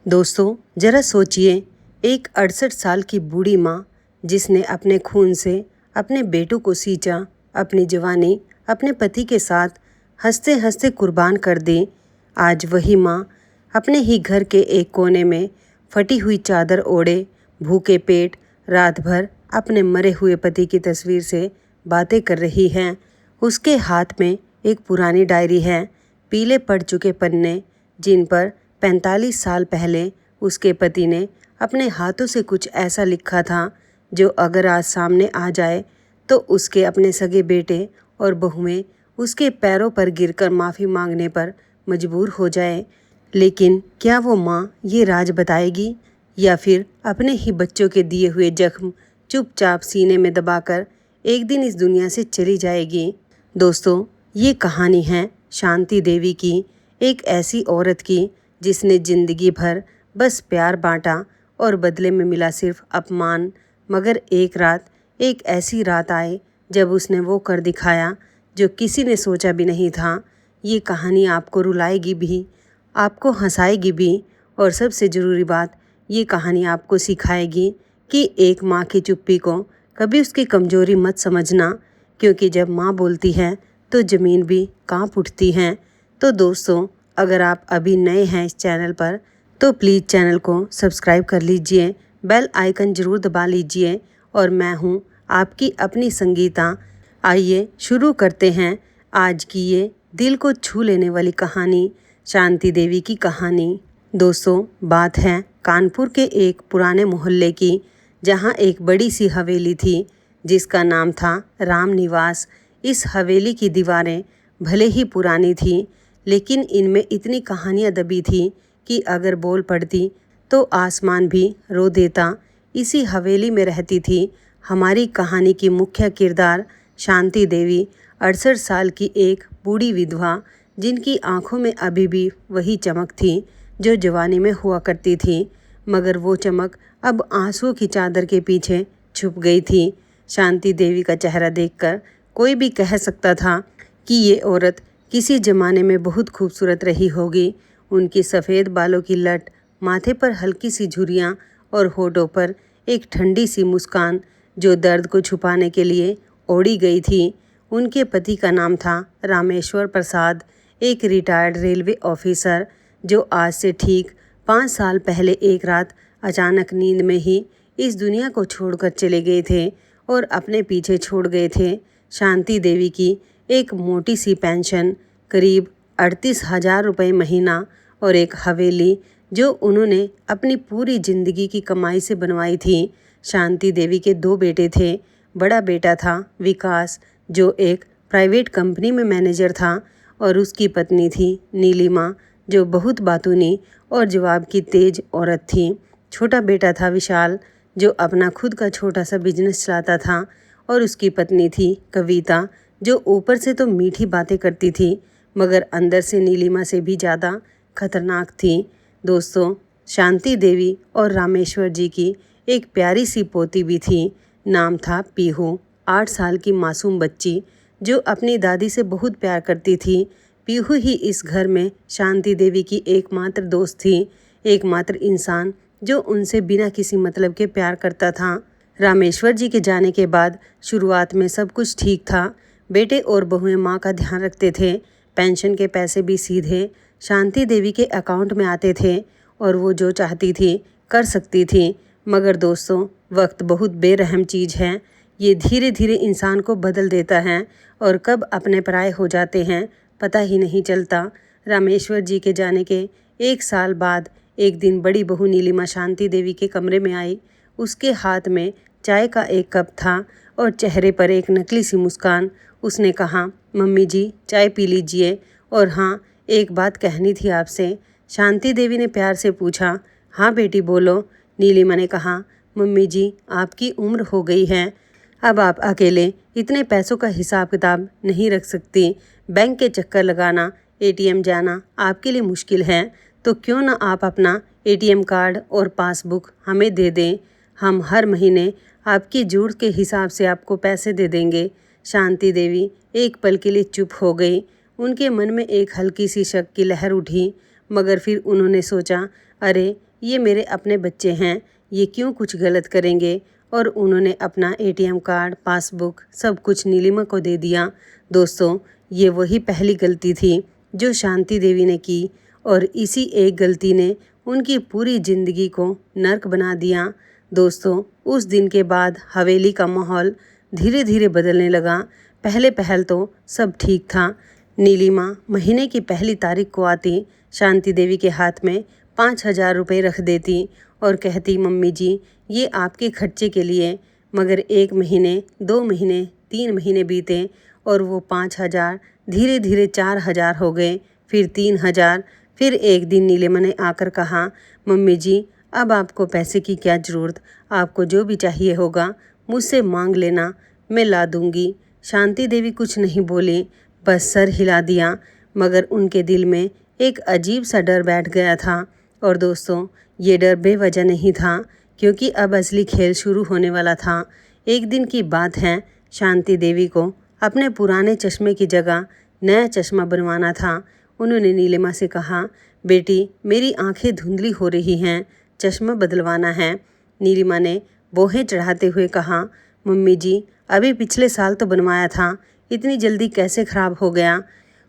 दोस्तों, जरा सोचिए, एक 68 साल की बूढ़ी माँ जिसने अपने खून से अपने बेटों को सींचा, अपनी जवानी अपने पति के साथ हंसते हंसते कुर्बान कर दी। आज वही माँ अपने ही घर के एक कोने में फटी हुई चादर ओढ़े भूखे पेट रात भर अपने मरे हुए पति की तस्वीर से बातें कर रही हैं। उसके हाथ में एक पुरानी डायरी है, पीले पड़ चुके पन्ने जिन पर 45 साल पहले उसके पति ने अपने हाथों से कुछ ऐसा लिखा था जो अगर आज सामने आ जाए तो उसके अपने सगे बेटे और बहुएं उसके पैरों पर गिरकर माफ़ी मांगने पर मजबूर हो जाए। लेकिन क्या वो माँ ये राज बताएगी या फिर अपने ही बच्चों के दिए हुए जख्म चुपचाप सीने में दबाकर एक दिन इस दुनिया से चली जाएगी। दोस्तों, ये कहानी है शांति देवी की, एक ऐसी औरत की जिसने जिंदगी भर बस प्यार बांटा और बदले में मिला सिर्फ अपमान। मगर एक ऐसी रात आए जब उसने वो कर दिखाया जो किसी ने सोचा भी नहीं था। ये कहानी आपको रुलाएगी भी, आपको हंसाएगी भी और सबसे ज़रूरी बात, ये कहानी आपको सिखाएगी कि एक माँ की चुप्पी को कभी उसकी कमज़ोरी मत समझना, क्योंकि जब माँ बोलती है तो ज़मीन भी कांप उठती है। तो दोस्तों, अगर आप अभी नए हैं इस चैनल पर तो प्लीज़ चैनल को सब्सक्राइब कर लीजिए, बेल आइकन ज़रूर दबा लीजिए। और मैं हूँ आपकी अपनी संगीता। आइए शुरू करते हैं आज की ये दिल को छू लेने वाली कहानी, शांति देवी की कहानी। दोस्तों, बात है कानपुर के एक पुराने मोहल्ले की, जहाँ एक बड़ी सी हवेली थी जिसका नाम था राम निवास। इस हवेली की दीवारें भले ही पुरानी थीं, लेकिन इनमें इतनी कहानियाँ दबी थी कि अगर बोल पड़ती तो आसमान भी रो देता। इसी हवेली में रहती थी हमारी कहानी की मुख्य किरदार शांति देवी, 68 साल की एक बूढ़ी विधवा जिनकी आंखों में अभी भी वही चमक थी जो जवानी में हुआ करती थी, मगर वो चमक अब आंसुओं की चादर के पीछे छुप गई थी। शांति देवी का चेहरा देखकर कोई भी कह सकता था कि ये औरत किसी ज़माने में बहुत खूबसूरत रही होगी। उनकी सफ़ेद बालों की लट, माथे पर हल्की सी झुर्रियाँ और होठों पर एक ठंडी सी मुस्कान जो दर्द को छुपाने के लिए ओढ़ी गई थी। उनके पति का नाम था रामेश्वर प्रसाद, एक रिटायर्ड रेलवे ऑफिसर जो आज से ठीक 5 साल पहले एक रात अचानक नींद में ही इस दुनिया को छोड़कर चले गए थे और अपने पीछे छोड़ गए थे शांति देवी की एक मोटी सी पेंशन, करीब 38,000 रुपये महीना, और एक हवेली जो उन्होंने अपनी पूरी ज़िंदगी की कमाई से बनवाई थी। शांति देवी के 2 बेटे थे। बड़ा बेटा था विकास, जो एक प्राइवेट कंपनी में मैनेजर था, और उसकी पत्नी थी नीलिमा, जो बहुत बातूनी और जवाब की तेज औरत थी। छोटा बेटा था विशाल, जो अपना खुद का छोटा सा बिजनेस चलाता था, और उसकी पत्नी थी कविता, जो ऊपर से तो मीठी बातें करती थी मगर अंदर से नीलिमा से भी ज़्यादा खतरनाक थी। दोस्तों, शांति देवी और रामेश्वर जी की एक प्यारी सी पोती भी थी। नाम था पीहू, 8 साल की मासूम बच्ची जो अपनी दादी से बहुत प्यार करती थी। पीहू ही इस घर में शांति देवी की एकमात्र दोस्त थी, एकमात्र इंसान जो उनसे बिना किसी मतलब के प्यार करता था। रामेश्वर जी के जाने के बाद शुरुआत में सब कुछ ठीक था। बेटे और बहुएं माँ का ध्यान रखते थे। पेंशन के पैसे भी सीधे शांति देवी के अकाउंट में आते थे और वो जो चाहती थी कर सकती थी। मगर दोस्तों, वक्त बहुत बेरहम चीज़ है। ये धीरे धीरे इंसान को बदल देता है और कब अपने पराये हो जाते हैं पता ही नहीं चलता। रामेश्वर जी के जाने के 1 साल बाद एक दिन बड़ी बहू नीलिमा शांति देवी के कमरे में आई। उसके हाथ में चाय का एक कप था और चेहरे पर एक नकली सी मुस्कान। उसने कहा, मम्मी जी, चाय पी लीजिए, और हाँ, एक बात कहनी थी आपसे। शांति देवी ने प्यार से पूछा। हाँ बेटी, बोलो, नीलिमा ने कहा। मम्मी जी, आपकी उम्र हो गई है, अब आप अकेले इतने पैसों का हिसाब किताब नहीं रख सकती। बैंक के चक्कर लगाना, एटीएम जाना आपके लिए मुश्किल है, तो क्यों ना आप अपना एटीएम कार्ड और पासबुक हमें दे दें। हम हर महीने आपकी जरूरत के हिसाब से आपको पैसे दे देंगे। शांति देवी एक पल के लिए चुप हो गई। उनके मन में एक हल्की सी शक की लहर उठी, मगर फिर उन्होंने सोचा, अरे ये मेरे अपने बच्चे हैं, ये क्यों कुछ गलत करेंगे। और उन्होंने अपना एटीएम कार्ड, पासबुक सब कुछ नीलिमा को दे दिया। दोस्तों, ये वही पहली गलती थी जो शांति देवी ने की और इसी एक गलती ने उनकी पूरी ज़िंदगी को नर्क बना दिया। दोस्तों, उस दिन के बाद हवेली का माहौल धीरे धीरे बदलने लगा। पहले पहल तो सब ठीक था। नीलिमा महीने की पहली तारीख को आती, शांति देवी के हाथ में 5,000 रुपये रख देती और कहती, मम्मी जी ये आपके खर्चे के लिए। मगर 1 महीने, 2 महीने, 3 महीने बीते और वो 5,000 धीरे धीरे 4,000 हो गए, फिर 3,000। फिर एक दिन नीलिमा ने आकर कहा, मम्मी जी अब आपको पैसे की क्या ज़रूरत, आपको जो भी चाहिए होगा मुझसे मांग लेना, मैं ला दूंगी। शांति देवी कुछ नहीं बोली, बस सर हिला दिया। मगर उनके दिल में एक अजीब सा डर बैठ गया था। और दोस्तों, ये डर बेवजह नहीं था, क्योंकि अब असली खेल शुरू होने वाला था। एक दिन की बात है, शांति देवी को अपने पुराने चश्मे की जगह नया चश्मा बनवाना था। उन्होंने नीलिमा से कहा, बेटी मेरी आंखें धुंधली हो रही हैं, चश्मा बदलवाना है। नीलिमा ने बोहें चढ़ाते हुए कहा, मम्मी जी अभी पिछले साल तो बनवाया था, इतनी जल्दी कैसे ख़राब हो गया।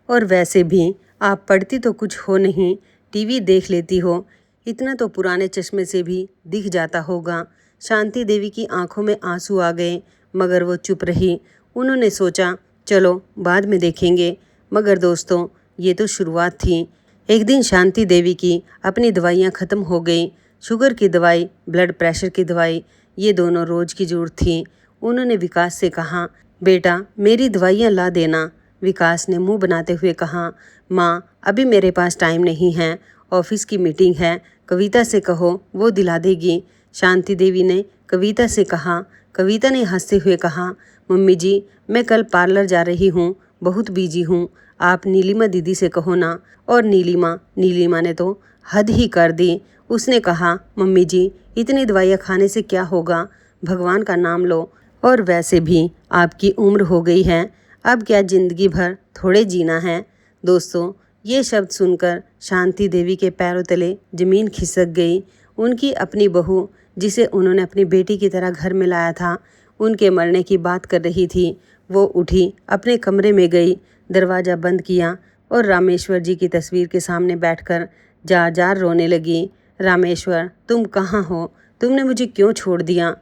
और वैसे भी आप पढ़ती तो कुछ हो नहीं, टीवी देख लेती हो, इतना तो पुराने चश्मे से भी दिख जाता होगा। शांति देवी की आंखों में आंसू आ गए, मगर वो चुप रही। उन्होंने सोचा चलो बाद में देखेंगे। मगर दोस्तों, ये तो शुरुआत थी। एक दिन शांति देवी की अपनी दवाइयाँ ख़त्म हो गई। शुगर की दवाई, ब्लड प्रेशर की दवाई, ये दोनों रोज़ की ज़रूरत थी। उन्होंने विकास से कहा, बेटा मेरी दवाइयाँ ला देना। विकास ने मुंह बनाते हुए कहा, माँ अभी मेरे पास टाइम नहीं है, ऑफिस की मीटिंग है, कविता से कहो वो दिला देगी। शांति देवी ने कविता से कहा। कविता ने हंसते हुए कहा, मम्मी जी मैं कल पार्लर जा रही हूँ, बहुत बिजी हूँ, आप नीलिमा दीदी से कहो ना। और नीलिमा ने तो हद ही कर दी। उसने कहा, मम्मी जी इतनी दवाइयाँ खाने से क्या होगा, भगवान का नाम लो। और वैसे भी आपकी उम्र हो गई है, अब क्या ज़िंदगी भर थोड़े जीना है। दोस्तों, ये शब्द सुनकर शांति देवी के पैरों तले ज़मीन खिसक गई। उनकी अपनी बहू, जिसे उन्होंने अपनी बेटी की तरह घर में लाया था, उनके मरने की बात कर रही थी। वो उठी, अपने कमरे में गई, दरवाज़ा बंद किया और रामेश्वर जी की तस्वीर के सामने बैठकर जार जार रोने लगी। रामेश्वर तुम कहाँ हो, तुमने मुझे क्यों छोड़ दिया।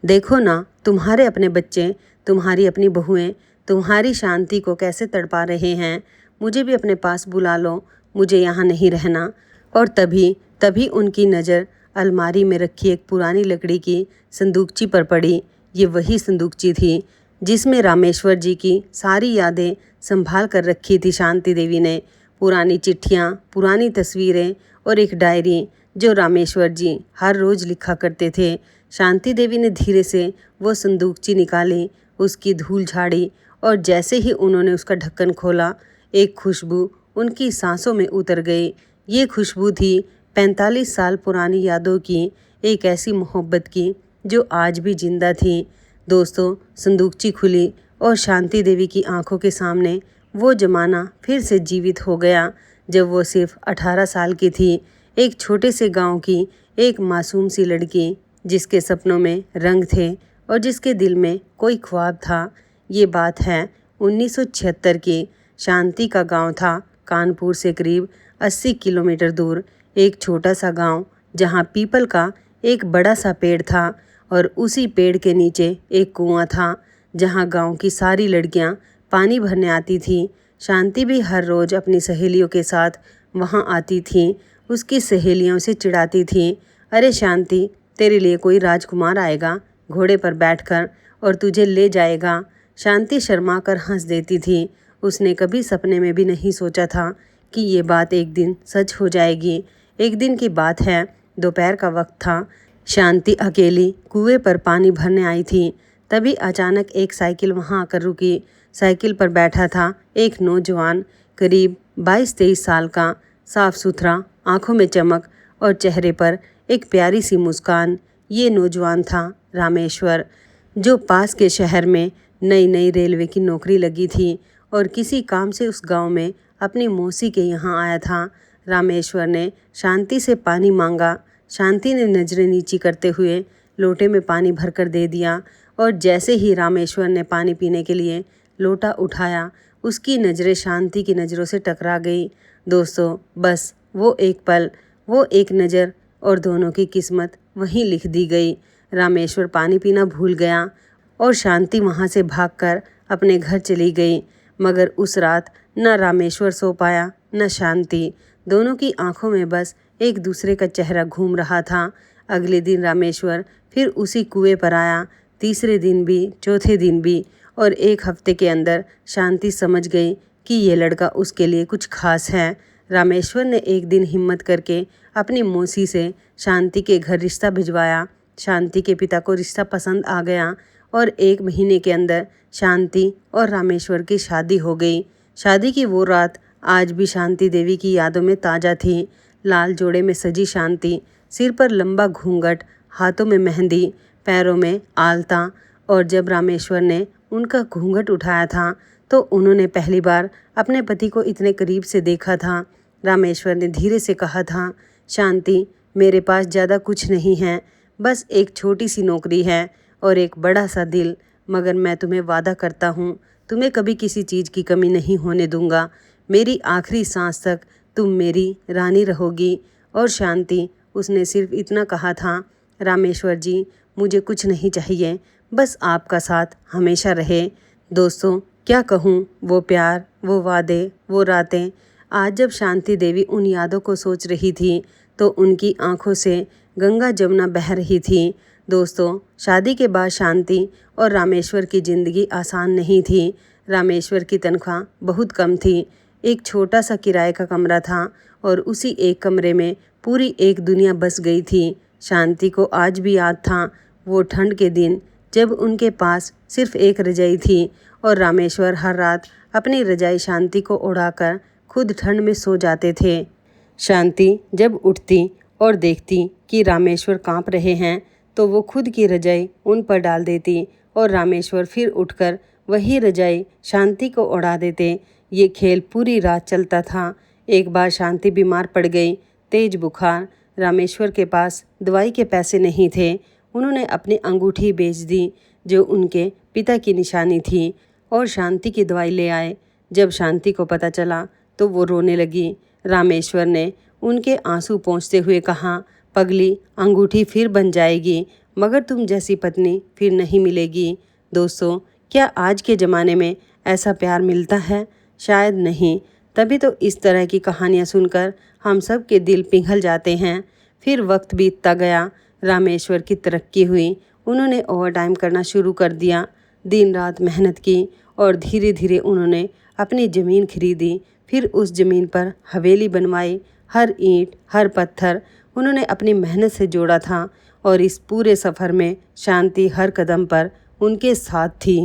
देखो ना तुम्हारे अपने बच्चे, तुम्हारी अपनी बहुएं तुम्हारी शांति को कैसे तड़पा रहे हैं। मुझे भी अपने पास बुला लो, मुझे यहाँ नहीं रहना। और तभी उनकी नज़र अलमारी में रखी एक पुरानी लकड़ी की संदूकची पर पड़ी। ये वही संदूकची थी जिसमें रामेश्वर जी की सारी यादें संभाल कर रखी थी शांति देवी ने। पुरानी चिट्ठियाँ, पुरानी तस्वीरें और एक डायरी जो रामेश्वर जी हर रोज़ लिखा करते थे। शांति देवी ने धीरे से वो संदूकची निकाली, उसकी धूल झाड़ी और जैसे ही उन्होंने उसका ढक्कन खोला, एक खुशबू उनकी सांसों में उतर गई। ये खुशबू थी 45 साल पुरानी यादों की, एक ऐसी मोहब्बत की जो आज भी जिंदा थी। दोस्तों, संदूकची खुली और शांति देवी की आंखों के सामने वो ज़माना फिर से जीवित हो गया जब वो सिर्फ 18 साल की थी। एक छोटे से गांव की एक मासूम सी लड़की, जिसके सपनों में रंग थे और जिसके दिल में कोई ख्वाब था। ये बात है 1976 की। शांति का गांव था कानपुर से करीब 80 किलोमीटर दूर, एक छोटा सा गांव जहां पीपल का एक बड़ा सा पेड़ था और उसी पेड़ के नीचे एक कुआं था जहां गांव की सारी लड़कियां पानी भरने आती थीं। शांति भी हर रोज़ अपनी सहेलियों के साथ वहां आती थी। उसकी सहेलियों से चिढ़ाती थी, अरे शांति तेरे लिए कोई राजकुमार आएगा घोड़े पर बैठकर और तुझे ले जाएगा। शांति शर्मा कर हंस देती थी। उसने कभी सपने में भी नहीं सोचा था कि ये बात एक दिन सच हो जाएगी। एक दिन की बात है, दोपहर का वक्त था। शांति अकेली कुएं पर पानी भरने आई थी। तभी अचानक एक साइकिल वहां आकर रुकी। साइकिल पर बैठा था एक नौजवान, करीब 22-23 साल का, साफ सुथरा, आंखों में चमक और चेहरे पर एक प्यारी सी मुस्कान। ये नौजवान था रामेश्वर, जो पास के शहर में नई रेलवे की नौकरी लगी थी और किसी काम से उस गांव में अपनी मौसी के यहाँ आया था। रामेश्वर ने शांति से पानी मांगा। शांति ने नज़रें नीची करते हुए लोटे में पानी भरकर दे दिया और जैसे ही रामेश्वर ने पानी पीने के लिए लोटा उठाया, उसकी नज़रें शांति की नज़रों से टकरा गई। दोस्तों, बस वो एक पल, वो एक नज़र और दोनों की किस्मत वहीं लिख दी गई। रामेश्वर पानी पीना भूल गया और शांति वहाँ से भागकर अपने घर चली गई। मगर उस रात न रामेश्वर सो पाया न शांति। दोनों की आंखों में बस एक दूसरे का चेहरा घूम रहा था। अगले दिन रामेश्वर फिर उसी कुएं पर आया, तीसरे दिन भी, चौथे दिन भी, और एक हफ्ते के अंदर शांति समझ गई कि ये लड़का उसके लिए कुछ खास है। रामेश्वर ने एक दिन हिम्मत करके अपनी मौसी से शांति के घर रिश्ता भिजवाया। शांति के पिता को रिश्ता पसंद आ गया और 1 महीने के अंदर शांति और रामेश्वर की शादी हो गई। शादी की वो रात आज भी शांति देवी की यादों में ताज़ा थी। लाल जोड़े में सजी शांति, सिर पर लंबा घूंघट, हाथों में मेहंदी, पैरों में आलता। और जब रामेश्वर ने उनका घूंघट उठाया था तो उन्होंने पहली बार अपने पति को इतने करीब से देखा था। रामेश्वर ने धीरे से कहा था, शांति, मेरे पास ज़्यादा कुछ नहीं है, बस एक छोटी सी नौकरी है और एक बड़ा सा दिल, मगर मैं तुम्हें वादा करता हूँ, तुम्हें कभी किसी चीज़ की कमी नहीं होने दूंगा। मेरी आखिरी सांस तक तुम मेरी रानी रहोगी। और शांति, उसने सिर्फ इतना कहा था, रामेश्वर जी, मुझे कुछ नहीं चाहिए, बस आपका साथ हमेशा रहे। दोस्तों, क्या कहूँ, वो प्यार, वो वादे, वो रातें। आज जब शांति देवी उन यादों को सोच रही थी तो उनकी आंखों से गंगा जमुना बह रही थी। दोस्तों, शादी के बाद शांति और रामेश्वर की ज़िंदगी आसान नहीं थी। रामेश्वर की तनख्वाह बहुत कम थी। एक छोटा सा किराए का कमरा था और उसी एक कमरे में पूरी एक दुनिया बस गई थी। शांति को आज भी याद था वो ठंड के दिन जब उनके पास सिर्फ एक रजाई थी और रामेश्वर हर रात अपनी रजाई शांति को उड़ाकर खुद ठंड में सो जाते थे। शांति जब उठती और देखती कि रामेश्वर कांप रहे हैं तो वो खुद की रजाई उन पर डाल देती और रामेश्वर फिर उठकर वही रजाई शांति को उड़ा देते। ये खेल पूरी रात चलता था। एक बार शांति बीमार पड़ गई, तेज बुखार। रामेश्वर के पास दवाई के पैसे नहीं थे। उन्होंने अपनी अंगूठी बेच दी जो उनके पिता की निशानी थी और शांति की दवाई ले आए। जब शांति को पता चला तो वो रोने लगी। रामेश्वर ने उनके आंसू पोंछते हुए कहा, पगली, अंगूठी फिर बन जाएगी, मगर तुम जैसी पत्नी फिर नहीं मिलेगी। दोस्तों, क्या आज के ज़माने में ऐसा प्यार मिलता है? शायद नहीं। तभी तो इस तरह की कहानियाँ सुनकर हम सब के दिल पिघल जाते हैं। फिर वक्त बीतता गया, रामेश्वर की तरक्की हुई। उन्होंने ओवरटाइम करना शुरू कर दिया, दिन रात मेहनत की और धीरे धीरे उन्होंने अपनी ज़मीन खरीदी। फिर उस ज़मीन पर हवेली बनवाई। हर ईंट, हर पत्थर उन्होंने अपनी मेहनत से जोड़ा था और इस पूरे सफ़र में शांति हर कदम पर उनके साथ थी।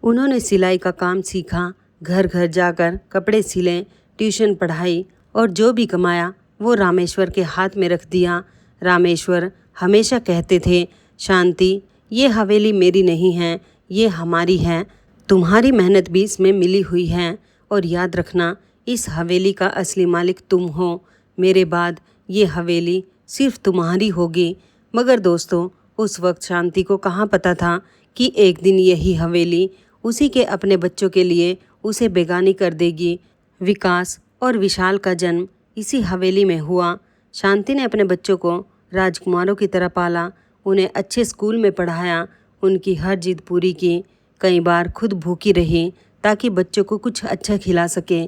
उन्होंने सिलाई का काम सीखा, घर घर जाकर कपड़े सिले, ट्यूशन पढ़ाई और जो भी कमाया वो रामेश्वर के हाथ में रख दिया। रामेश्वर हमेशा कहते थे, शांति, ये हवेली मेरी नहीं है, ये हमारी है। तुम्हारी मेहनत भी इसमें मिली हुई है और याद रखना, इस हवेली का असली मालिक तुम हो। मेरे बाद ये हवेली सिर्फ तुम्हारी होगी। मगर दोस्तों, उस वक्त शांति को कहाँ पता था कि एक दिन यही हवेली उसी के अपने बच्चों के लिए उसे बेगानी कर देगी। विकास और विशाल का जन्म इसी हवेली में हुआ। शांति ने अपने बच्चों को राजकुमारों की तरह पाला, उन्हें अच्छे स्कूल में पढ़ाया, उनकी हर जिद पूरी की। कई बार खुद भूखी रही ताकि बच्चों को कुछ अच्छा खिला सके।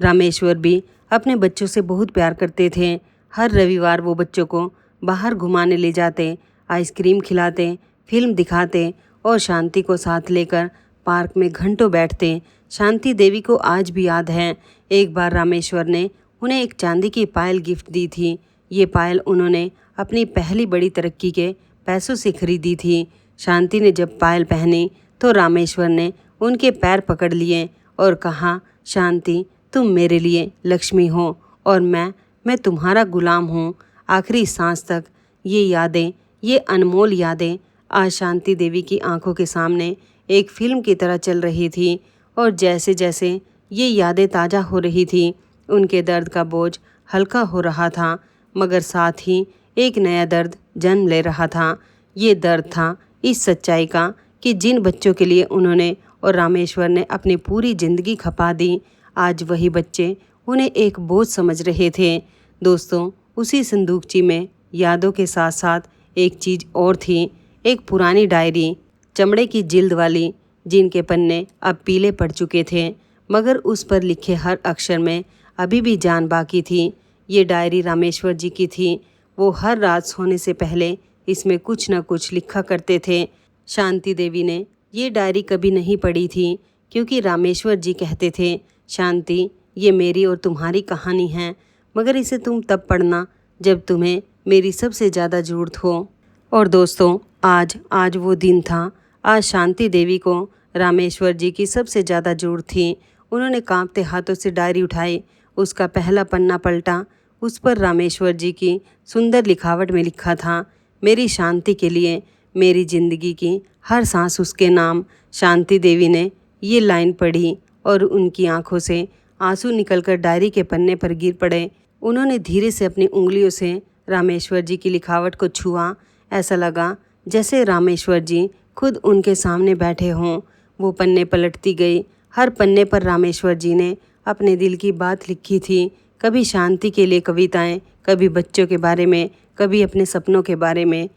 रामेश्वर भी अपने बच्चों से बहुत प्यार करते थे। हर रविवार वो बच्चों को बाहर घुमाने ले जाते, आइसक्रीम खिलाते, फिल्म दिखाते और शांति को साथ लेकर पार्क में घंटों बैठते। शांति देवी को आज भी याद है, एक बार रामेश्वर ने उन्हें एक चांदी की पायल गिफ्ट दी थी। ये पायल उन्होंने अपनी पहली बड़ी तरक्की के पैसों से खरीदी थी। शांति ने जब पायल पहनी तो रामेश्वर ने उनके पैर पकड़ लिए और कहा, शांति, तुम मेरे लिए लक्ष्मी हो और मैं तुम्हारा गुलाम हूँ आखिरी सांस तक। ये यादें, ये अनमोल यादें आज शांति देवी की आंखों के सामने एक फिल्म की तरह चल रही थी और जैसे जैसे ये यादें ताज़ा हो रही थी, उनके दर्द का बोझ हल्का हो रहा था, मगर साथ ही एक नया दर्द जन्म ले रहा था। ये दर्द था इस सच्चाई का कि जिन बच्चों के लिए उन्होंने और रामेश्वर ने अपनी पूरी जिंदगी खपा दी, आज वही बच्चे उन्हें एक बोझ समझ रहे थे। दोस्तों, उसी संदूकची में यादों के साथ साथ एक चीज़ और थी, एक पुरानी डायरी, चमड़े की जिल्द वाली, जिनके पन्ने अब पीले पड़ चुके थे, मगर उस पर लिखे हर अक्षर में अभी भी जान बाकी थी। ये डायरी रामेश्वर जी की थी। वो हर रात सोने से पहले इसमें कुछ न कुछ लिखा करते थे। शांति देवी ने ये डायरी कभी नहीं पढ़ी थी, क्योंकि रामेश्वर जी कहते थे, शांति, ये मेरी और तुम्हारी कहानी है, मगर इसे तुम तब पढ़ना जब तुम्हें मेरी सबसे ज़्यादा ज़रूरत हो। और दोस्तों, आज वो दिन था। आज शांति देवी को रामेश्वर जी की सबसे ज़्यादा ज़रूरत थी। उन्होंने कांपते हाथों से डायरी उठाई, उसका पहला पन्ना पलटा। उस पर रामेश्वर जी की सुंदर लिखावट में लिखा था, मेरी शांति के लिए, मेरी ज़िंदगी की हर सांस उसके नाम। शांति देवी ने ये लाइन पढ़ी और उनकी आंखों से आंसू निकलकर डायरी के पन्ने पर गिर पड़े। उन्होंने धीरे से अपनी उंगलियों से रामेश्वर जी की लिखावट को छुआ। ऐसा लगा जैसे रामेश्वर जी खुद उनके सामने बैठे हों। वो पन्ने पलटती गई। हर पन्ने पर रामेश्वर जी ने अपने दिल की बात लिखी थी। कभी शांति के लिए कविताएं, कभी बच्चों के बारे में, कभी अपने सपनों के बारे में।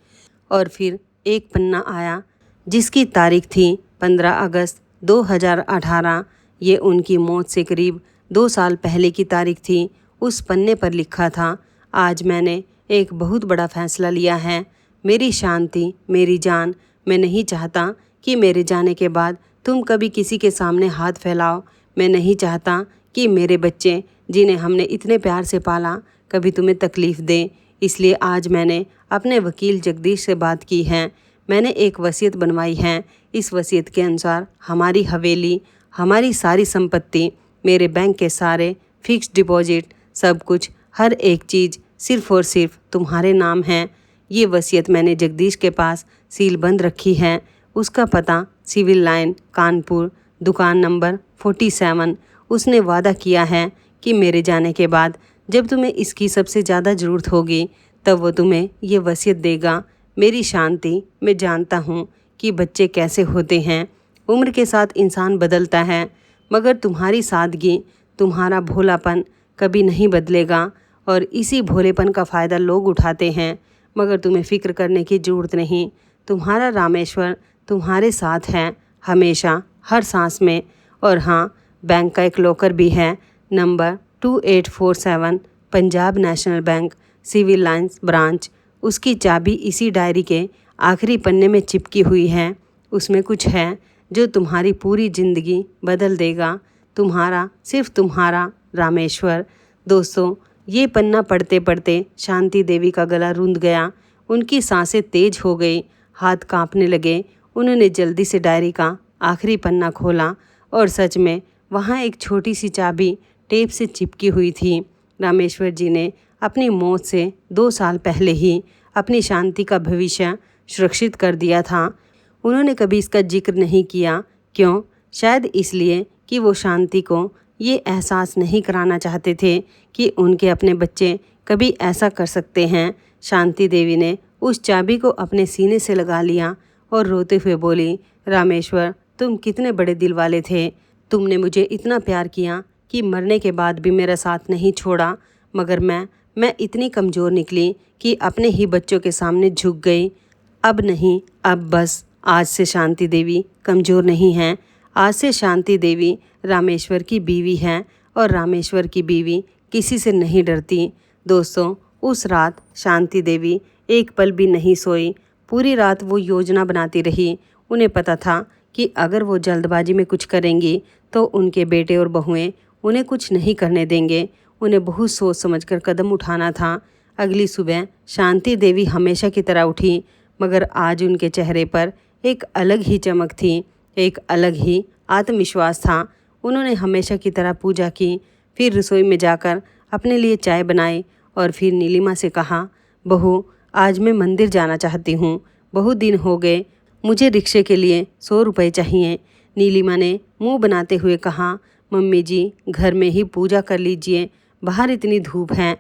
और फिर एक पन्ना आया जिसकी तारीख थी 15 अगस्त 2018। ये उनकी मौत से करीब 2 साल पहले की तारीख थी। उस पन्ने पर लिखा था, आज मैंने एक बहुत बड़ा फैसला लिया है। मेरी शांति, मेरी जान, मैं नहीं चाहता कि मेरे जाने के बाद तुम कभी किसी के सामने हाथ फैलाओ। मैं नहीं चाहता कि मेरे बच्चे, जिन्हें हमने इतने प्यार से पाला, कभी तुम्हें तकलीफ़ दें। इसलिए आज मैंने अपने वकील जगदीश से बात की है। मैंने एक वसीयत बनवाई है। इस वसीयत के अनुसार हमारी हवेली, हमारी सारी संपत्ति, मेरे बैंक के सारे फिक्स्ड डिपॉजिट, सब कुछ, हर एक चीज़ सिर्फ़ और सिर्फ तुम्हारे नाम है। ये वसीयत मैंने जगदीश के पास सील बंद रखी है। उसका पता सिविल लाइन, कानपुर, दुकान नंबर 47। उसने वादा किया है कि मेरे जाने के बाद जब तुम्हें इसकी सबसे ज़्यादा ज़रूरत होगी, तब वो तुम्हें ये वसीयत देगा। मेरी शांति, मैं जानता हूँ कि बच्चे कैसे होते हैं। उम्र के साथ इंसान बदलता है, मगर तुम्हारी सादगी, तुम्हारा भोलापन कभी नहीं बदलेगा। और इसी भोलेपन का फ़ायदा लोग उठाते हैं, मगर तुम्हें फ़िक्र करने की ज़रूरत नहीं। तुम्हारा रामेश्वर तुम्हारे साथ है हमेशा, हर सांस में। और हाँ, बैंक का एक लॉकर भी है, number 2847, Punjab National Bank, Civil Lines branch. उसकी चाबी इसी डायरी के आखिरी पन्ने में चिपकी हुई है। उसमें कुछ है जो तुम्हारी पूरी ज़िंदगी बदल देगा। तुम्हारा, सिर्फ तुम्हारा, रामेश्वर। दोस्तों, ये पन्ना पढ़ते पढ़ते शांति देवी का गला रूंध गया। उनकी सांसें तेज हो गई, हाथ कांपने लगे। उन्होंने जल्दी से डायरी का आखिरी पन्ना खोला और सच में वहाँ एक छोटी सी चाबी टेप से चिपकी हुई थी। रामेश्वर जी ने अपनी मौत से 2 साल पहले ही अपनी शांति का भविष्य सुरक्षित कर दिया था। उन्होंने कभी इसका जिक्र नहीं किया। क्यों? शायद इसलिए कि वो शांति को ये एहसास नहीं कराना चाहते थे कि उनके अपने बच्चे कभी ऐसा कर सकते हैं। शांति देवी ने उस चाबी को अपने सीने से लगा लिया और रोते हुए बोली, रामेश्वर, तुम कितने बड़े दिल वाले थे। तुमने मुझे इतना प्यार किया कि मरने के बाद भी मेरा साथ नहीं छोड़ा, मगर मैं इतनी कमज़ोर निकली कि अपने ही बच्चों के सामने झुक गई। अब नहीं, अब बस। आज से शांति देवी कमज़ोर नहीं हैं। आज से शांति देवी रामेश्वर की बीवी हैं और रामेश्वर की बीवी किसी से नहीं डरती। दोस्तों, उस रात शांति देवी एक पल भी नहीं सोई। पूरी रात वो योजना बनाती रही। उन्हें पता था कि अगर वो जल्दबाजी में कुछ करेंगी तो उनके बेटे और बहुएं उन्हें कुछ नहीं करने देंगे। उन्हें बहुत सोच समझकर कदम उठाना था। अगली सुबह शांति देवी हमेशा की तरह उठी, मगर आज उनके चेहरे पर एक अलग ही चमक थी, एक अलग ही आत्मविश्वास था। उन्होंने हमेशा की तरह पूजा की, फिर रसोई में जाकर अपने लिए चाय बनाई और फिर नीलिमा से कहा, बहू, आज मैं मंदिर जाना चाहती हूँ। बहुत दिन हो गए, मुझे रिक्शे के लिए 100 रुपये चाहिए। नीलिमा ने मुंह बनाते हुए कहा, मम्मी जी, घर में ही पूजा कर लीजिए, बाहर इतनी धूप है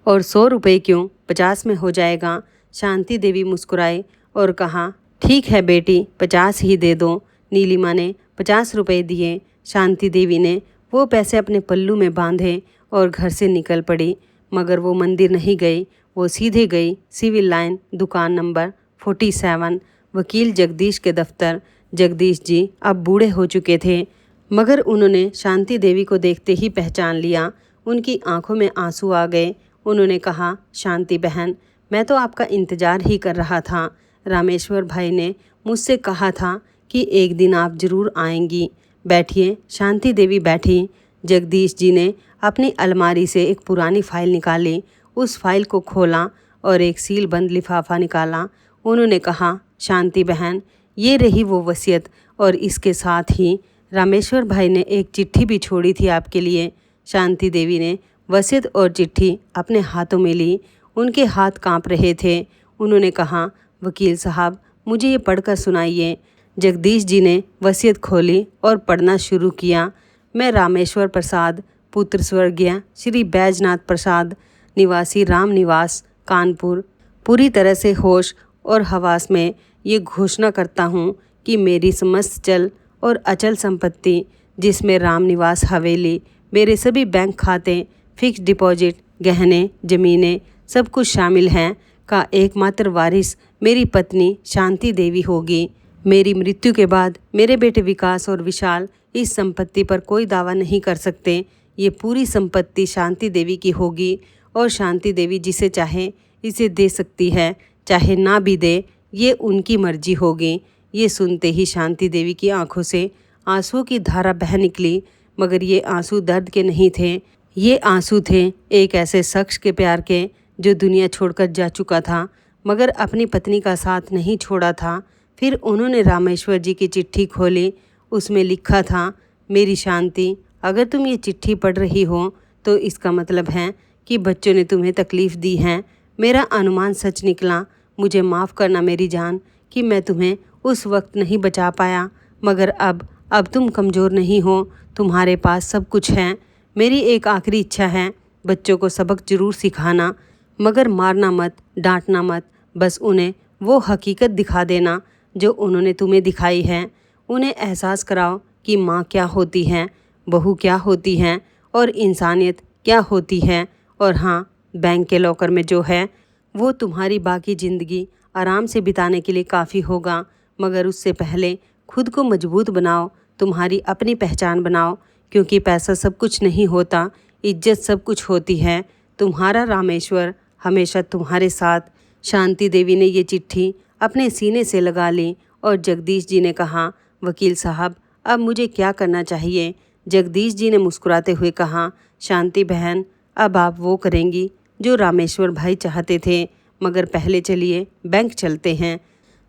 और 100 रुपये क्यों, 50 में हो जाएगा। शांति देवी मुस्कुराई और कहा, ठीक है बेटी, 50 ही दे दो। नीलिमा ने 50 रुपये दिए। शांति देवी ने वो पैसे अपने पल्लू में बांधे और घर से निकल पड़ी। मगर वो मंदिर नहीं गई, वो सीधे गई सिविल लाइन, दुकान नंबर 47, वकील जगदीश के दफ्तर। जगदीश जी अब बूढ़े हो चुके थे, मगर उन्होंने शांति देवी को देखते ही पहचान लिया। उनकी आंखों में आंसू आ गए। उन्होंने कहा, शांति बहन, मैं तो आपका इंतज़ार ही कर रहा था। रामेश्वर भाई ने मुझसे कहा था कि एक दिन आप ज़रूर आएंगी। बैठिए। शांति देवी बैठी। जगदीश जी ने अपनी अलमारी से एक पुरानी फाइल निकाली। उस फाइल को खोला और एक सील बंद लिफाफा निकाला। उन्होंने कहा, शांति बहन, ये रही वो वसीयत, और इसके साथ ही रामेश्वर भाई ने एक चिट्ठी भी छोड़ी थी आपके लिए। शांति देवी ने वसीयत और चिट्ठी अपने हाथों में ली। उनके हाथ कांप रहे थे। उन्होंने कहा, वकील साहब, मुझे ये पढ़कर सुनाइए। जगदीश जी ने वसीयत खोली और पढ़ना शुरू किया। मैं रामेश्वर प्रसाद, पुत्र स्वर्गीय श्री बैजनाथ प्रसाद, निवासी राम निवास, कानपुर, पूरी तरह से होश और हवास में ये घोषणा करता हूँ कि मेरी समस्त चल और अचल संपत्ति, जिसमें राम निवास हवेली, मेरे सभी बैंक खाते, फिक्स डिपॉजिट, गहने, ज़मीनें, सब कुछ शामिल हैं, का एकमात्र वारिस मेरी पत्नी शांति देवी होगी। मेरी मृत्यु के बाद मेरे बेटे विकास और विशाल इस संपत्ति पर कोई दावा नहीं कर सकते। ये पूरी संपत्ति शांति देवी की होगी और शांति देवी जिसे चाहे इसे दे सकती है, चाहे ना भी दे, ये उनकी मर्जी होगी। ये सुनते ही शांति देवी की आंखों से आंसुओं की धारा बह निकली, मगर ये आंसू दर्द के नहीं थे। ये आंसू थे एक ऐसे शख्स के प्यार के जो दुनिया छोड़कर जा चुका था, मगर अपनी पत्नी का साथ नहीं छोड़ा था। फिर उन्होंने रामेश्वर जी की चिट्ठी खोली। उसमें लिखा था, मेरी शांति, अगर तुम ये चिट्ठी पढ़ रही हो तो इसका मतलब है कि बच्चों ने तुम्हें तकलीफ़ दी है। मेरा अनुमान सच निकला। मुझे माफ़ करना मेरी जान कि मैं तुम्हें उस वक्त नहीं बचा पाया, मगर अब तुम कमज़ोर नहीं हो, तुम्हारे पास सब कुछ है। मेरी एक आखिरी इच्छा है, बच्चों को सबक ज़रूर सिखाना, मगर मारना मत, डांटना मत। बस उन्हें वो हकीकत दिखा देना जो उन्होंने तुम्हें दिखाई है। उन्हें एहसास कराओ कि माँ क्या होती है, बहू क्या होती है और इंसानियत क्या होती है। और हाँ, बैंक के लॉकर में जो है वो तुम्हारी बाकी ज़िंदगी आराम से बिताने के लिए काफ़ी होगा, मगर उससे पहले खुद को मजबूत बनाओ, तुम्हारी अपनी पहचान बनाओ, क्योंकि पैसा सब कुछ नहीं होता, इज्जत सब कुछ होती है। तुम्हारा रामेश्वर हमेशा तुम्हारे साथ। शांति देवी ने ये चिट्ठी अपने सीने से लगा ली और जगदीश जी ने कहा, वकील साहब, अब मुझे क्या करना चाहिए। जगदीश जी ने मुस्कुराते हुए कहा, शांति बहन, अब आप वो करेंगी जो रामेश्वर भाई चाहते थे, मगर पहले चलिए बैंक चलते हैं।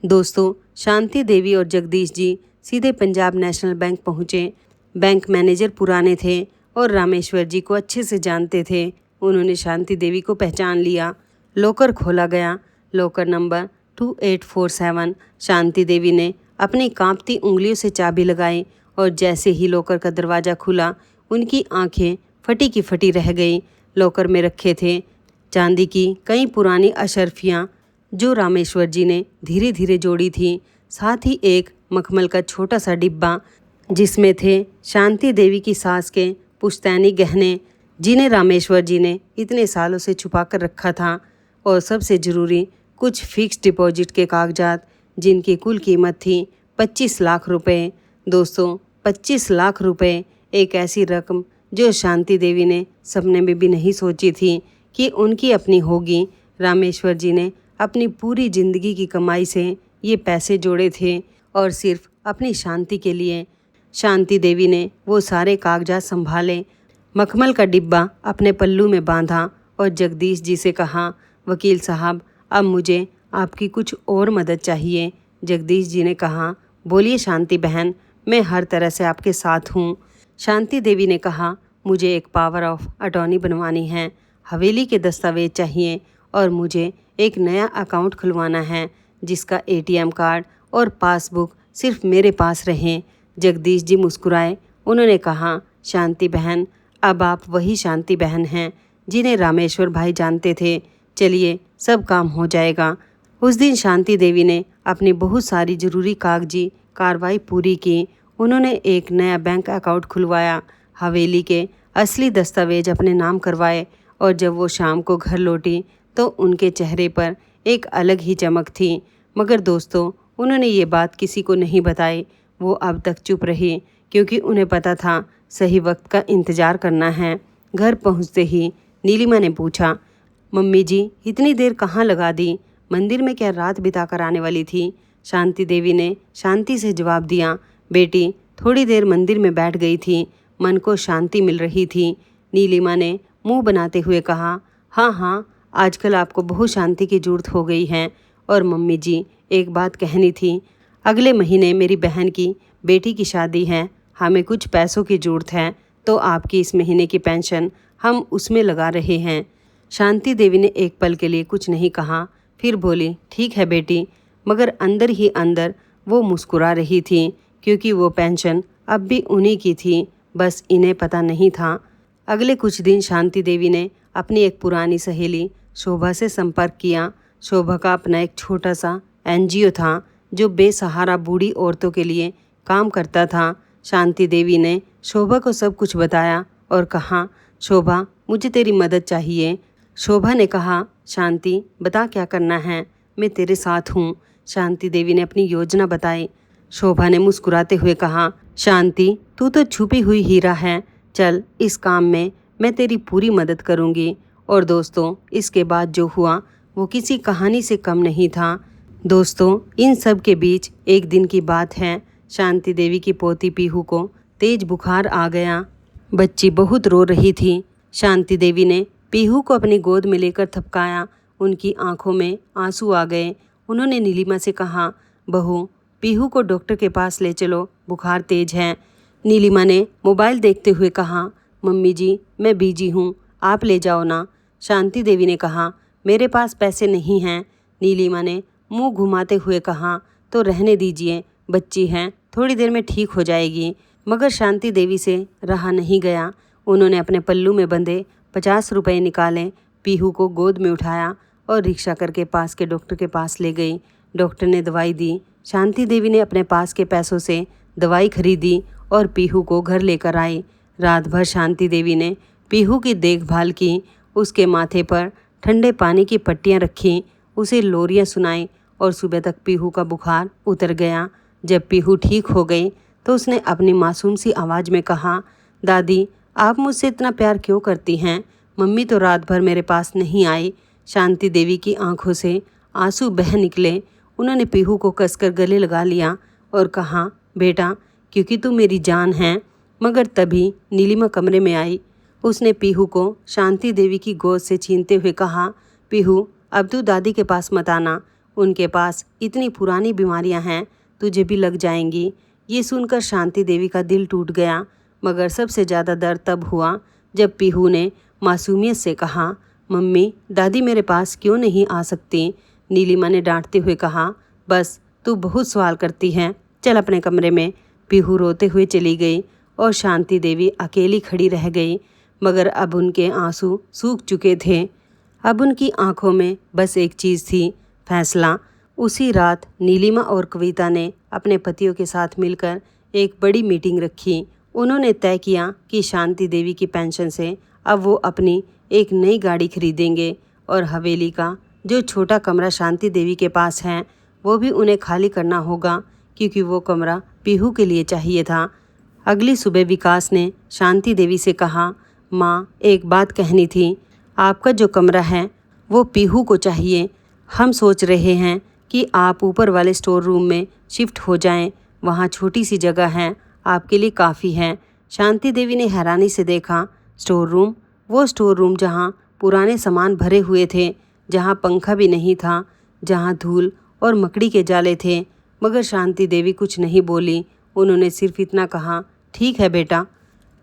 दोस्तों, शांति देवी और जगदीश जी सीधे पंजाब नेशनल बैंक पहुँचे। बैंक मैनेजर पुराने थे और रामेश्वर जी को अच्छे से जानते थे। उन्होंने शांति देवी को पहचान लिया। लॉकर खोला गया। Locker number 2847। शांति देवी ने अपनी कांपती उंगलियों से चाबी लगाई और जैसे ही लॉकर का दरवाज़ा खुला, उनकी आंखें फटी की फटी रह गईं। लॉकर में रखे थे चांदी की कई पुरानी अशर्फियाँ जो रामेश्वर जी ने धीरे धीरे जोड़ी थी, साथ ही एक मखमल का छोटा सा डिब्बा जिसमें थे शांति देवी की सास के पुश्तैनी गहने, जिन्हें रामेश्वर जी ने इतने सालों से छुपा कर रखा था, और सबसे ज़रूरी कुछ फिक्स डिपॉजिट के कागजात जिनकी कुल कीमत थी 25 लाख रुपए। दोस्तों, 25 लाख रुपए, एक ऐसी रकम जो शांति देवी ने सपने में भी नहीं सोची थी कि उनकी अपनी होगी। रामेश्वर जी ने अपनी पूरी ज़िंदगी की कमाई से ये पैसे जोड़े थे और सिर्फ अपनी शांति के लिए। शांति देवी ने वो सारे कागजात संभाले, मखमल का डिब्बा अपने पल्लू में बांधा और जगदीश जी से कहा, वकील साहब, अब मुझे आपकी कुछ और मदद चाहिए। जगदीश जी ने कहा, बोलिए शांति बहन, मैं हर तरह से आपके साथ हूँ। शांति देवी ने कहा, मुझे एक पावर ऑफ अटॉर्नी बनवानी है, हवेली के दस्तावेज चाहिए और मुझे एक नया अकाउंट खुलवाना है जिसका एटीएम कार्ड और पासबुक सिर्फ मेरे पास रहें। जगदीश जी मुस्कुराए। उन्होंने कहा, शांति बहन, अब आप वही शांति बहन हैं जिन्हें रामेश्वर भाई जानते थे। चलिए, सब काम हो जाएगा। उस दिन शांति देवी ने अपनी बहुत सारी जरूरी कागजी कार्रवाई पूरी की। उन्होंने एक नया बैंक अकाउंट खुलवाया, हवेली के असली दस्तावेज अपने नाम करवाए और जब वो शाम को घर लौटी तो उनके चेहरे पर एक अलग ही चमक थी। मगर दोस्तों, उन्होंने ये बात किसी को नहीं बताई। वो अब तक चुप रही क्योंकि उन्हें पता था सही वक्त का इंतज़ार करना है। घर पहुंचते ही नीलिमा ने पूछा, मम्मी जी इतनी देर कहाँ लगा दी? मंदिर में क्या रात बिता कर आने वाली थी? शांति देवी ने शांति से जवाब दिया, बेटी थोड़ी देर मंदिर में बैठ गई थी, मन को शांति मिल रही थी। नीलिमा ने मुंह बनाते हुए कहा, हाँ हाँ, आजकल आपको बहुत शांति की जरूरत हो गई है। और मम्मी जी, एक बात कहनी थी, अगले महीने मेरी बहन की बेटी की शादी है, हमें कुछ पैसों की ज़रूरत है, तो आपकी इस महीने की पेंशन हम उसमें लगा रहे हैं। शांति देवी ने एक पल के लिए कुछ नहीं कहा, फिर बोली, ठीक है बेटी। मगर अंदर ही अंदर वो मुस्कुरा रही थी क्योंकि वो पेंशन अब भी उन्हीं की थी, बस इन्हें पता नहीं था। अगले कुछ दिन शांति देवी ने अपनी एक पुरानी सहेली शोभा से संपर्क किया। शोभा का अपना एक छोटा सा एनजीओ था जो बेसहारा बूढ़ी औरतों के लिए काम करता था। शांति देवी ने शोभा को सब कुछ बताया और कहा, शोभा मुझे तेरी मदद चाहिए। शोभा ने कहा, शांति बता क्या करना है, मैं तेरे साथ हूँ। शांति देवी ने अपनी योजना बताई। शोभा ने मुस्कुराते हुए कहा, शांति तू तो छुपी हुई हीरा है, चल इस काम में मैं तेरी पूरी मदद करूँगी। और दोस्तों, इसके बाद जो हुआ वो किसी कहानी से कम नहीं था। दोस्तों, इन सब के बीच एक दिन की बात है। शांति देवी की पोती पीहू को तेज बुखार आ गया। बच्ची बहुत रो रही थी। शांति देवी ने पीहू को अपनी गोद में लेकर थपकाया। उनकी आंखों में आंसू आ गए। उन्होंने नीलिमा से कहा, बहू पीहू को डॉक्टर के पास ले चलो, बुखार तेज है। नीलिमा ने मोबाइल देखते हुए कहा, मम्मी जी मैं बिजी हूँ, आप ले जाओ ना। शांति देवी ने कहा, मेरे पास पैसे नहीं हैं। नीलिमा ने मुंह घुमाते हुए कहा, तो रहने दीजिए, बच्ची है, थोड़ी देर में ठीक हो जाएगी। मगर शांति देवी से रहा नहीं गया। उन्होंने अपने पल्लू में बंधे 50 रुपये निकाले, पीहू को गोद में उठाया और रिक्शा करके पास के डॉक्टर के पास ले गई। डॉक्टर ने दवाई दी। शांति देवी ने अपने पास के पैसों से दवाई खरीदी और पीहू को घर लेकर आई। रात भर शांति देवी ने पीहू की देखभाल की, उसके माथे पर ठंडे पानी की पट्टियाँ रखीं, उसे लोरियाँ सुनाई और सुबह तक पीहू का बुखार उतर गया। जब पीहू ठीक हो गई तो उसने अपनी मासूम सी आवाज़ में कहा, दादी आप मुझसे इतना प्यार क्यों करती हैं? मम्मी तो रात भर मेरे पास नहीं आई। शांति देवी की आंखों से आंसू बह निकले। उन्होंने पीहू को कसकर गले लगा लिया और कहा, बेटा क्योंकि तू मेरी जान है। मगर तभी नीलिमा कमरे में आई। उसने पीहू को शांति देवी की गोद से छीनते हुए कहा, पीहू अब तू दादी के पास मत आना, उनके पास इतनी पुरानी बीमारियां हैं, तुझे भी लग जाएंगी। ये सुनकर शांति देवी का दिल टूट गया। मगर सबसे ज़्यादा दर्द तब हुआ जब पीहू ने मासूमियत से कहा, मम्मी दादी मेरे पास क्यों नहीं आ सकती? नीलिमा ने डांटते हुए कहा, बस तू बहुत सवाल करती है, चल अपने कमरे में। पीहू रोते हुए चली गई और शांति देवी अकेली खड़ी रह गई। मगर अब उनके आंसू सूख चुके थे। अब उनकी आंखों में बस एक चीज़ थी, फैसला। उसी रात नीलिमा और कविता ने अपने पतियों के साथ मिलकर एक बड़ी मीटिंग रखी। उन्होंने तय किया कि शांति देवी की पेंशन से अब वो अपनी एक नई गाड़ी खरीदेंगे और हवेली का जो छोटा कमरा शांति देवी के पास है वो भी उन्हें खाली करना होगा, क्योंकि वो कमरा पीहू के लिए चाहिए था। अगली सुबह विकास ने शांति देवी से कहा, माँ एक बात कहनी थी, आपका जो कमरा है वो पीहू को चाहिए। हम सोच रहे हैं कि आप ऊपर वाले स्टोर रूम में शिफ्ट हो जाएं, वहाँ छोटी सी जगह है, आपके लिए काफ़ी है। शांति देवी ने हैरानी से देखा, स्टोर रूम? वो स्टोर रूम जहाँ पुराने सामान भरे हुए थे, जहाँ पंखा भी नहीं था, जहाँ धूल और मकड़ी के जाले थे। मगर शांति देवी कुछ नहीं बोली। उन्होंने सिर्फ इतना कहा, ठीक है बेटा।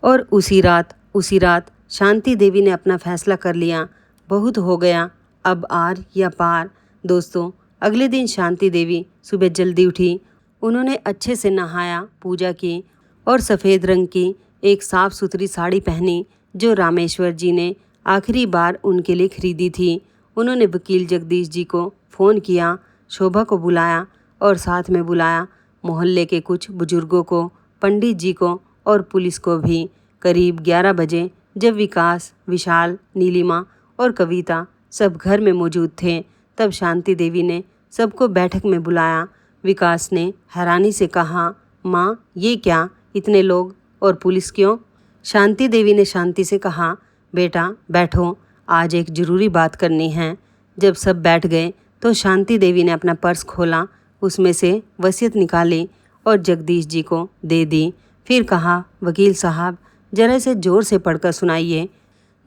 और उसी रात शांति देवी ने अपना फैसला कर लिया। बहुत हो गया, अब आर या पार। दोस्तों, अगले दिन शांति देवी सुबह जल्दी उठी। उन्होंने अच्छे से नहाया, पूजा की और सफ़ेद रंग की एक साफ़ सुथरी साड़ी पहनी जो रामेश्वर जी ने आखिरी बार उनके लिए खरीदी थी। उन्होंने वकील जगदीश जी को फ़ोन किया, शोभा को बुलाया और साथ में बुलाया मोहल्ले के कुछ बुजुर्गों को, पंडित जी को और पुलिस को भी। करीब 11 बजे जब विकास, विशाल, नीलिमा और कविता सब घर में मौजूद थे, तब शांति देवी ने सबको बैठक में बुलाया। विकास ने हैरानी से कहा, माँ ये क्या, इतने लोग और पुलिस क्यों? शांति देवी ने शांति से कहा, बेटा बैठो, आज एक ज़रूरी बात करनी है। जब सब बैठ गए तो शांति देवी ने अपना पर्स खोला, उसमें से वसीयत निकाली और जगदीश जी को दे दी। फिर कहा, वकील साहब जरा इसे ज़ोर से पढ़कर सुनाइए।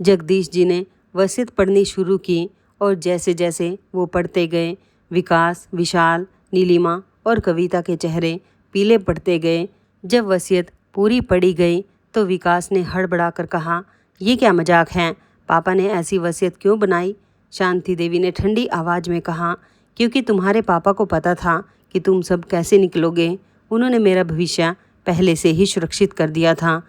जगदीश जी ने वसीयत पढ़नी शुरू की और जैसे जैसे वो पढ़ते गए, विकास, विशाल, नीलिमा और कविता के चेहरे पीले पड़ते गए। जब वसीयत पूरी पढ़ी गई तो विकास ने हड़बड़ाकर कहा, ये क्या मजाक है, पापा ने ऐसी वसीयत क्यों बनाई? शांति देवी ने ठंडी आवाज़ में कहा, क्योंकि तुम्हारे पापा को पता था कि तुम सब कैसे निकलोगे। उन्होंने मेरा भविष्य पहले से ही सुरक्षित कर दिया था।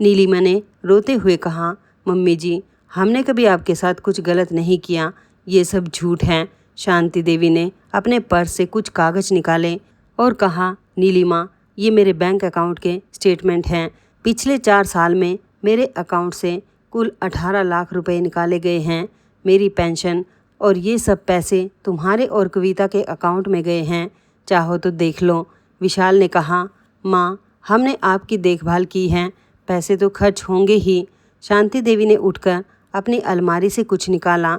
नीलिमा ने रोते हुए कहा, मम्मी जी हमने कभी आपके साथ कुछ गलत नहीं किया, ये सब झूठ है। शांति देवी ने अपने पर्स से कुछ कागज़ निकाले और कहा, नीलिमा ये मेरे बैंक अकाउंट के स्टेटमेंट हैं। पिछले 4 साल में मेरे अकाउंट से कुल 18 लाख रुपए निकाले गए हैं। मेरी पेंशन और ये सब पैसे तुम्हारे और कविता के अकाउंट में गए हैं, चाहो तो देख लो। विशाल ने कहा, माँ हमने आपकी देखभाल की है, पैसे तो खर्च होंगे ही। शांति देवी ने उठकर अपनी अलमारी से कुछ निकाला।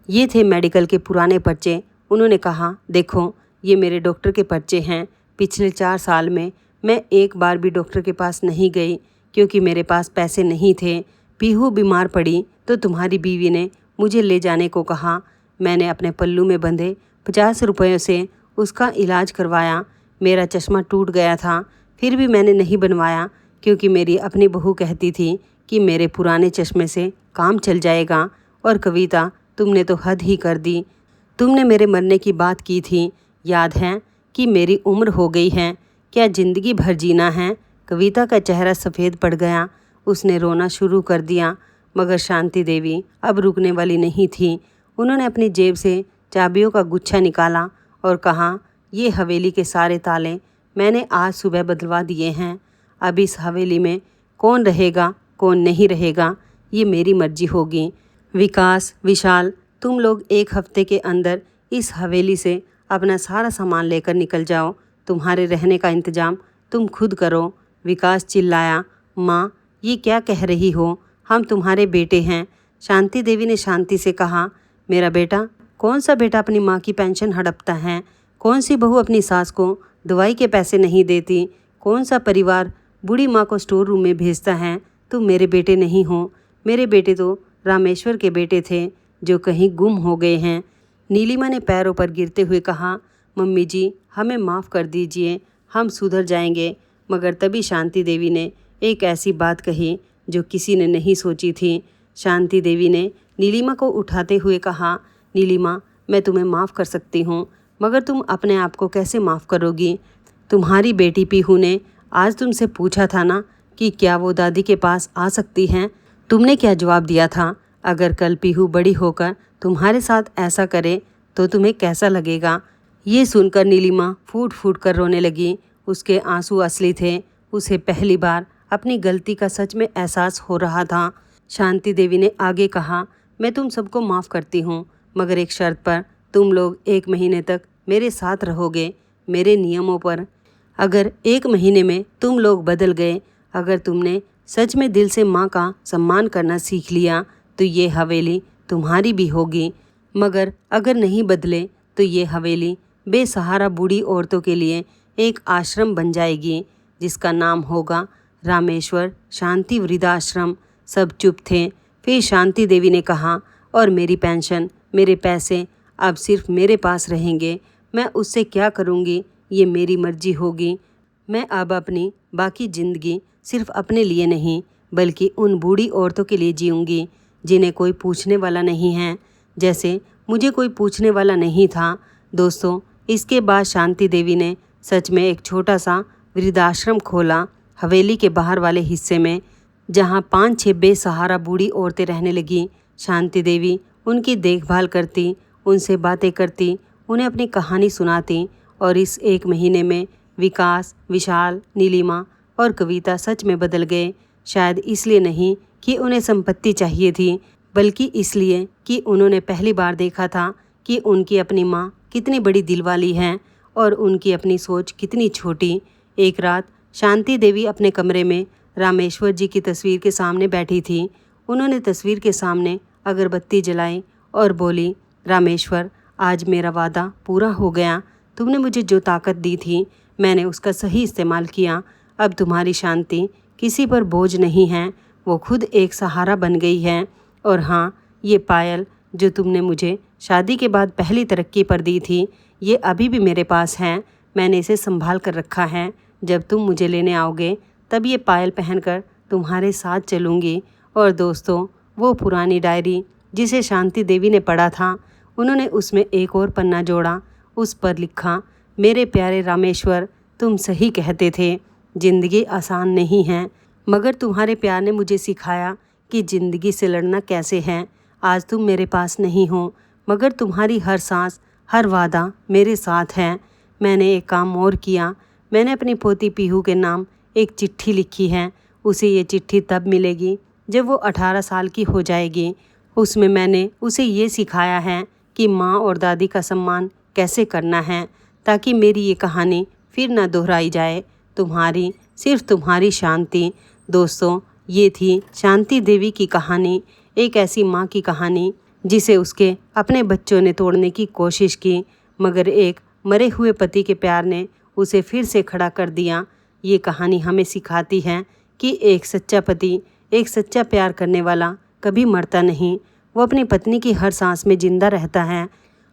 ये थे मेडिकल के पुराने पर्चे। उन्होंने कहा, देखो ये मेरे डॉक्टर के पर्चे हैं। पिछले 4 साल में मैं एक बार भी डॉक्टर के पास नहीं गई क्योंकि मेरे पास पैसे नहीं थे। पीहू बीमार पड़ी तो तुम्हारी बीवी ने मुझे ले जाने को कहा। मैंने अपने पल्लू में बंधे 50 रुपयों से उसका इलाज करवाया। मेरा चश्मा टूट गया था, फिर भी मैंने नहीं बनवाया क्योंकि मेरी अपनी बहू कहती थी कि मेरे पुराने चश्मे से काम चल जाएगा। और कविता तुमने तो हद ही कर दी। तुमने मेरे मरने की बात की थी, याद है कि मेरी उम्र हो गई है, क्या ज़िंदगी भर जीना है? कविता का चेहरा सफ़ेद पड़ गया। उसने रोना शुरू कर दिया, मगर शांति देवी अब रुकने वाली नहीं थी। उन्होंने अपनी जेब से चाबियों का गुच्छा निकाला और कहा, ये हवेली के सारे ताले मैंने आज सुबह बदलवा दिए हैं। अब इस हवेली में कौन रहेगा कौन नहीं रहेगा ये मेरी मर्जी होगी। विकास, विशाल तुम लोग 1 हफ्ते के अंदर इस हवेली से अपना सारा सामान लेकर निकल जाओ। तुम्हारे रहने का इंतज़ाम तुम खुद करो। विकास चिल्लाया, माँ ये क्या कह रही हो, हम तुम्हारे बेटे हैं। शांति देवी ने शांति से कहा, मेरा बेटा? कौन सा बेटा अपनी माँ की पेंशन हड़पता है? कौन सी बहू अपनी सास को दवाई के पैसे नहीं देती? कौन सा परिवार बूढ़ी माँ को स्टोर रूम में भेजता है? तुम मेरे बेटे नहीं हो। मेरे बेटे तो रामेश्वर के बेटे थे जो कहीं गुम हो गए हैं। नीलिमा ने पैरों पर गिरते हुए कहा, मम्मी जी हमें माफ़ कर दीजिए, हम सुधर जाएंगे। मगर तभी शांति देवी ने एक ऐसी बात कही जो किसी ने नहीं सोची थी। शांति देवी ने नीलिमा को उठाते हुए कहा, नीलिमा मैं तुम्हें माफ़ कर सकती हूँ, मगर तुम अपने आप को कैसे माफ़ करोगी? तुम्हारी बेटी पीहू ने आज तुमसे पूछा था ना कि क्या वो दादी के पास आ सकती हैं? तुमने क्या जवाब दिया था? अगर कल पीहू बड़ी होकर तुम्हारे साथ ऐसा करे तो तुम्हें कैसा लगेगा? ये सुनकर नीलिमा फूट फूट कर रोने लगी। उसके आंसू असली थे। उसे पहली बार अपनी गलती का सच में एहसास हो रहा था। शांति देवी ने आगे कहा, मैं तुम सबको माफ़ करती हूँ, मगर एक शर्त पर। तुम लोग 1 महीने तक मेरे साथ रहोगे, मेरे नियमों पर। अगर 1 महीने में तुम लोग बदल गए, अगर तुमने सच में दिल से माँ का सम्मान करना सीख लिया, तो ये हवेली तुम्हारी भी होगी। मगर अगर नहीं बदले तो ये हवेली बेसहारा बूढ़ी औरतों के लिए एक आश्रम बन जाएगी, जिसका नाम होगा रामेश्वर शांति वृद्धाश्रम। सब चुप थे। फिर शांति देवी ने कहा, और मेरी पेंशन, मेरे पैसे अब सिर्फ मेरे पास रहेंगे। मैं उससे क्या करूँगी ये मेरी मर्जी होगी। मैं अब अपनी बाकी ज़िंदगी सिर्फ अपने लिए नहीं बल्कि उन बूढ़ी औरतों के लिए जीऊँगी जिन्हें कोई पूछने वाला नहीं है, जैसे मुझे कोई पूछने वाला नहीं था। दोस्तों, इसके बाद शांति देवी ने सच में एक छोटा सा वृद्धाश्रम खोला हवेली के बाहर वाले हिस्से में, जहाँ 5-6 बेसहारा बूढ़ी औरतें रहने लगीं। शांति देवी उनकी देखभाल करती, उनसे बातें करती, उन्हें अपनी कहानी सुनाती और इस 1 महीने में विकास, विशाल, नीलिमा और कविता सच में बदल गए। शायद इसलिए नहीं कि उन्हें संपत्ति चाहिए थी, बल्कि इसलिए कि उन्होंने पहली बार देखा था कि उनकी अपनी माँ कितनी बड़ी दिलवाली हैं और उनकी अपनी सोच कितनी छोटी। एक रात शांति देवी अपने कमरे में रामेश्वर जी की तस्वीर के सामने बैठी थी। उन्होंने तस्वीर के सामने अगरबत्ती जलाई और बोली, रामेश्वर, आज मेरा वादा पूरा हो गया। तुमने मुझे जो ताकत दी थी मैंने उसका सही इस्तेमाल किया। अब तुम्हारी शांति किसी पर बोझ नहीं है, वो खुद एक सहारा बन गई है। और हाँ, ये पायल जो तुमने मुझे शादी के बाद पहली तरक्की पर दी थी, ये अभी भी मेरे पास है। मैंने इसे संभाल कर रखा है। जब तुम मुझे लेने आओगे तब ये पायल पहनकर तुम्हारे साथ चलूँगी। और दोस्तों, वो पुरानी डायरी जिसे शांति देवी ने पढ़ा था, उन्होंने उसमें एक और पन्ना जोड़ा। उस पर लिखा, मेरे प्यारे रामेश्वर, तुम सही कहते थे, ज़िंदगी आसान नहीं है, मगर तुम्हारे प्यार ने मुझे सिखाया कि ज़िंदगी से लड़ना कैसे है। आज तुम मेरे पास नहीं हो, मगर तुम्हारी हर सांस, हर वादा मेरे साथ है। मैंने एक काम और किया। मैंने अपनी पोती पीहू के नाम एक चिट्ठी लिखी है। उसे ये चिट्ठी तब मिलेगी जब वो 18 साल की हो जाएगी। उसमें मैंने उसे ये सिखाया है कि माँ और दादी का सम्मान कैसे करना है, ताकि मेरी ये कहानी फिर ना दोहराई जाए। तुम्हारी, सिर्फ तुम्हारी शांति। दोस्तों, ये थी शांति देवी की कहानी, एक ऐसी माँ की कहानी जिसे उसके अपने बच्चों ने तोड़ने की कोशिश की, मगर एक मरे हुए पति के प्यार ने उसे फिर से खड़ा कर दिया। ये कहानी हमें सिखाती है कि एक सच्चा पति, एक सच्चा प्यार करने वाला कभी मरता नहीं। वो अपनी पत्नी की हर सांस में जिंदा रहता है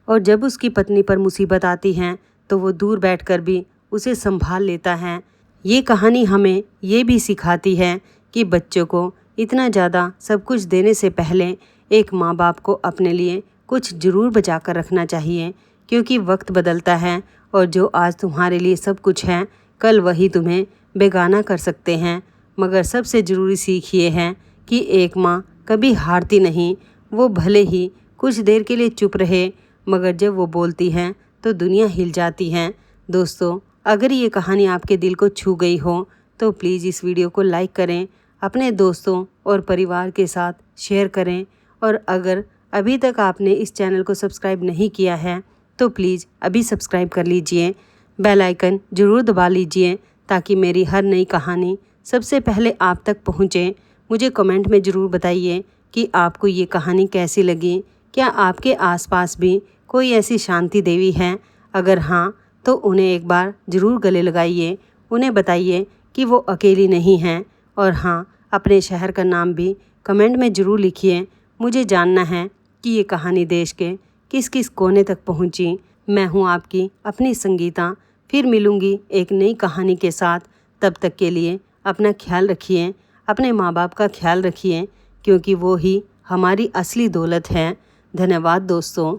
और जब उसकी पत्नी पर मुसीबत आती है तो वो दूर बैठकर भी उसे संभाल लेता है। ये कहानी हमें ये भी सिखाती है कि बच्चों को इतना ज़्यादा सब कुछ देने से पहले एक माँ बाप को अपने लिए कुछ ज़रूर बचा कर रखना चाहिए, क्योंकि वक्त बदलता है और जो आज तुम्हारे लिए सब कुछ है, कल वही तुम्हें बेगाना कर सकते हैं। मगर सबसे ज़रूरी सीख ये है कि एक माँ कभी हारती नहीं। वो भले ही कुछ देर के लिए चुप रहे, मगर जब वो बोलती हैं तो दुनिया हिल जाती है। दोस्तों, अगर ये कहानी आपके दिल को छू गई हो तो प्लीज़ इस वीडियो को लाइक करें, अपने दोस्तों और परिवार के साथ शेयर करें। और अगर अभी तक आपने इस चैनल को सब्सक्राइब नहीं किया है तो प्लीज़ अभी सब्सक्राइब कर लीजिए, बेल आइकन ज़रूर दबा लीजिए, ताकि मेरी हर नई कहानी सबसे पहले आप तक पहुँचे। मुझे कमेंट में ज़रूर बताइए कि आपको ये कहानी कैसी लगी। क्या आपके आसपास भी कोई ऐसी शांति देवी है? अगर हाँ, तो उन्हें एक बार ज़रूर गले लगाइए, उन्हें बताइए कि वो अकेली नहीं हैं। और हाँ, अपने शहर का नाम भी कमेंट में ज़रूर लिखिए। मुझे जानना है कि ये कहानी देश के किस किस कोने तक पहुँची। मैं हूँ आपकी अपनी संगीता। फिर मिलूँगी एक नई कहानी के साथ। तब तक के लिए अपना ख्याल रखिए, अपने माँ बाप का ख्याल रखिए, क्योंकि वो ही हमारी असली दौलत है। धन्यवाद दोस्तों।